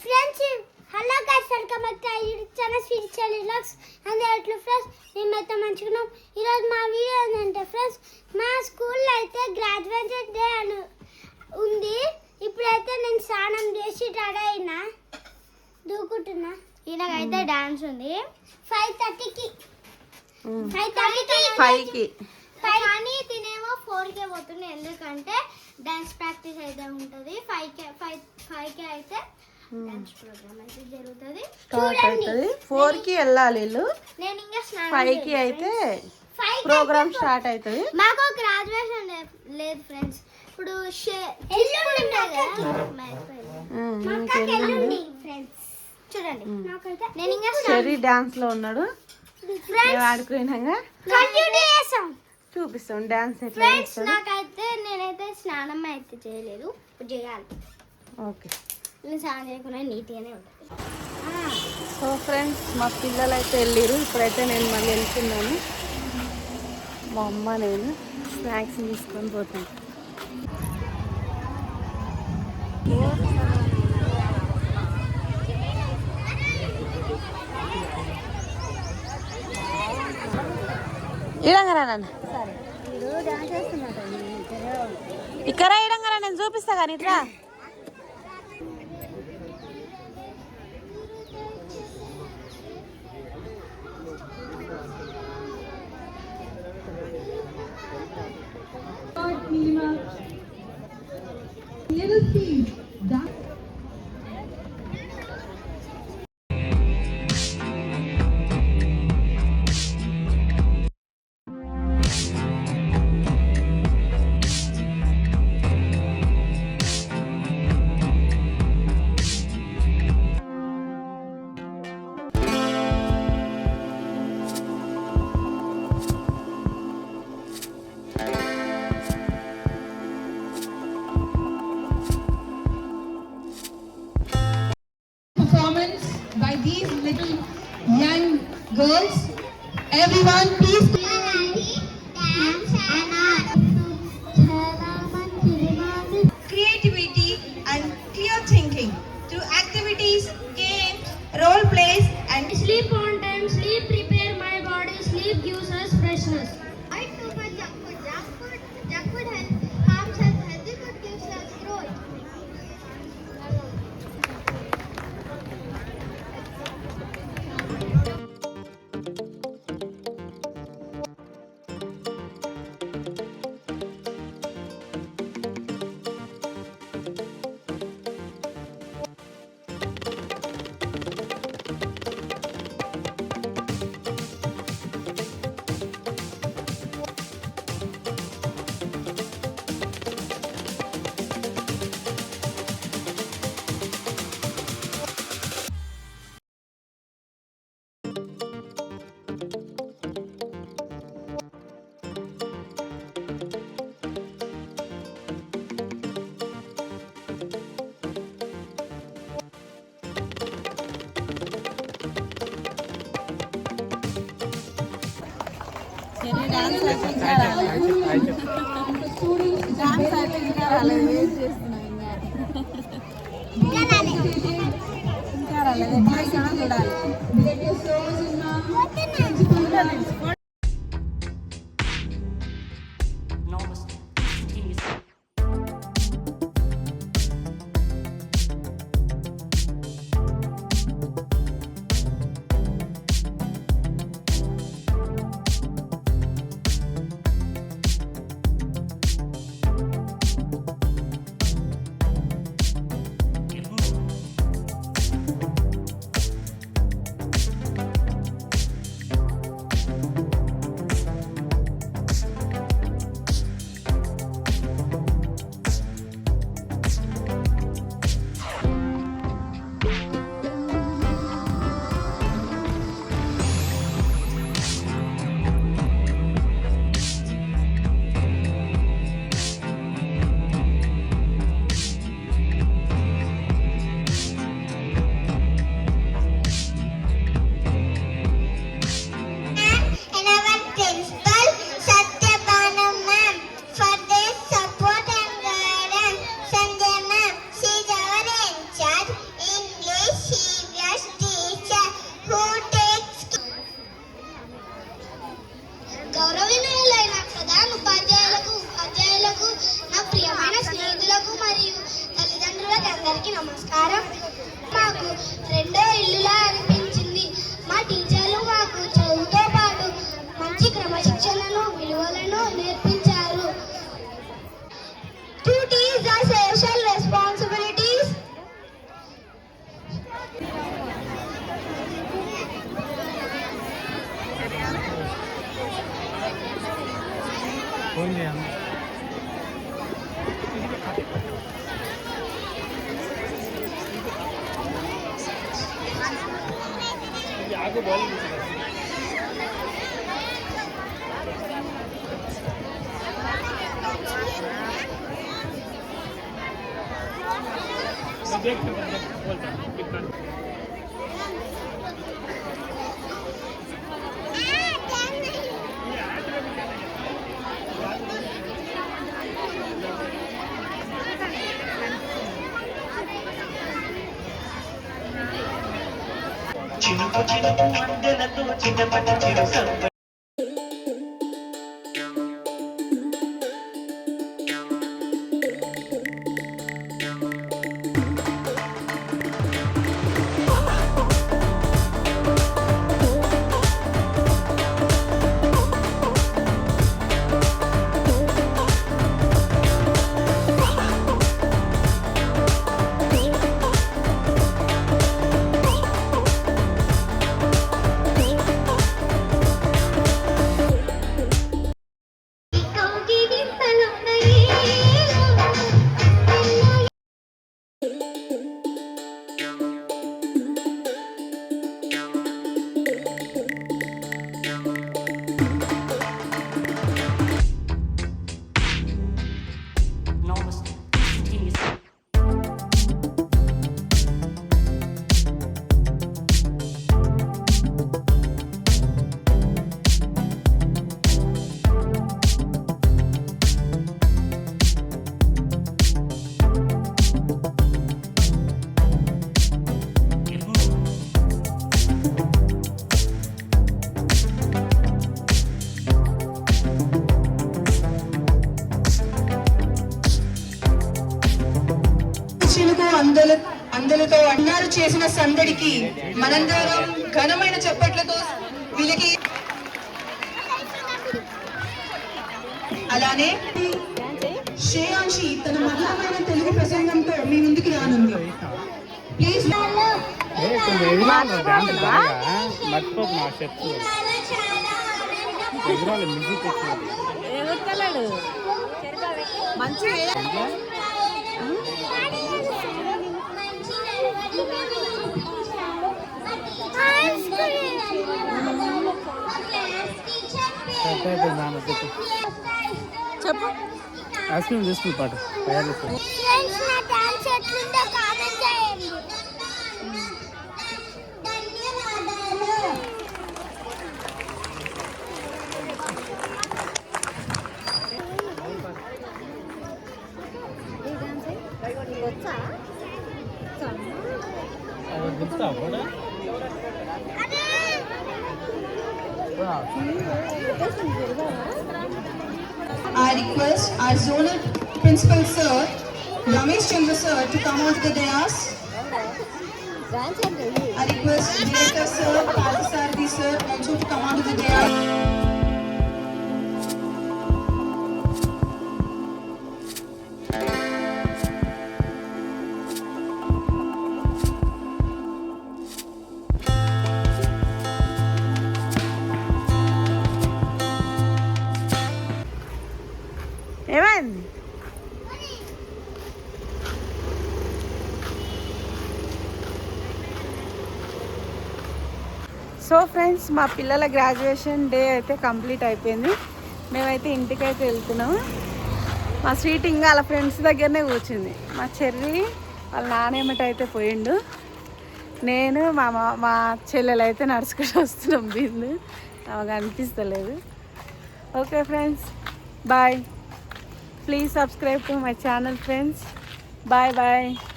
Friends hello guys welcome back to YouTube channel spiritual vlogs అందరూ friends మేమైతే మంచిగా ఈరోజు మా వీడియో ఏంటంటే ఫ్రెండ్స్ మా స్కూల్లో అయితే గ్రాడ్యుయేషన్ డే అని ఉంది. ఇప్పుడైతే నేను స్నానం చేసి రెడీ అయినా దూకుంటున్నా. ఈయనకైతే డాన్స్ ఉంది 5:30కి కానీ తినేమో 4కే పోతుంది. ఎందుకంటే డాన్స్ ప్రాక్టీస్ అయితే ఉంటుంది. 5కే అయితే డాన్స్ ప్రోగ్రామ్ అయితే జరుగుతుంది. 4కి వెళ్ళాలి వీళ్ళు. నేను ఇంకా 5కి అయితే ప్రోగ్రామ్ స్టార్ట్ అవుతుంది. మాకు గ్రాడ్యుయేషన్ లేదు ఫ్రెండ్స్. ఇప్పుడు చూడండి నేను ఇంకా చెర్రీ డాన్స్ లో ఉన్నాడు. ఆడుకున్నాగా చూపిస్తాం డాన్స్ ఎట్లా చేస్తాడు. నాకైతే నేనైతే స్నానం అయితే చేయలేదు, ఇప్పుడు చేయాలి. ఓకే, నేను స్నానం చేయకుండా నీట్గానే ఉంటుంది. సో ఫ్రెండ్స్ మా పిల్లలు అయితే వెళ్ళిరు. ఇప్పుడైతే నేను మళ్ళీ వెళ్తున్నాను. మా అమ్మ నేను స్నాక్స్ తీసుకొని పోతాను. ఇడంగారా నాన్న ఇక్కడ ఇడంగారా నేను చూపిస్తా కానీ ఇట్లా by these little young girls. Everyone please creativity and clear thinking through activities, games, role plays and Sleep on time, sleep prepare my body, sleep gives us freshness. I too much junk food harms us, healthy food gives us growth. Dance అయితే ఇంకా రాలేదు. Wait చేస్తున్నాం. ఇంకా రాలేదు. ఎట్లా చూడాలి. మాకు రెండో ఇల్లులా అనిపించింది. మా టీచర్లు మాకు చదువుతో పాటు మంచి క్రమశిక్షణను విలువలను నేర్పించారు. Duties are social responsibilities. చినుకు చినుకు మండలతో చిన్నపట చిరు సంబ అందరితో అన్నారు చేసిన సందడికి మనందరం ఘనమైన చప్పట్లతో వీళ్ళకి అలానే శ్రేయాంశి తన మధురమైన తెలుగు ప్రసంగంతో మీ ముందుకు రానుంది. ప్లీజ్ చెప్పు. ఐస్ క్రీమ్ తీసుకుని పాట తయారు చేస్తాను. ఫ్రెండ్స్ నా డాన్స్ ఎట్లుందో కామెంట్ చేయండి. అది గుర్తా కూడా I request our zonal principal sir, Ramesh Chandra sir, to come onto the dais. I request director sir, Parthasarathi sir, also to come onto the dais. ఏమైంది? సో ఫ్రెండ్స్, మా పిల్లల graduation day అయితే complete అయిపోయింది. మేమైతే ఇంటికైతే వెళ్తున్నాము. మా sweet ఇంకా వాళ్ళ ఫ్రెండ్స్ దగ్గరనే కూర్చుంది. మా చెర్రి వాళ్ళ నానేమిటైతే పోయిండు. నేను మా చెల్లెలు అయితే నడుచుకుంటూ వస్తున్నాం. బిందు ఆమెకు అనిపిస్తలేదు. Okay friends, bye. Please subscribe to my channel, friends. Bye bye.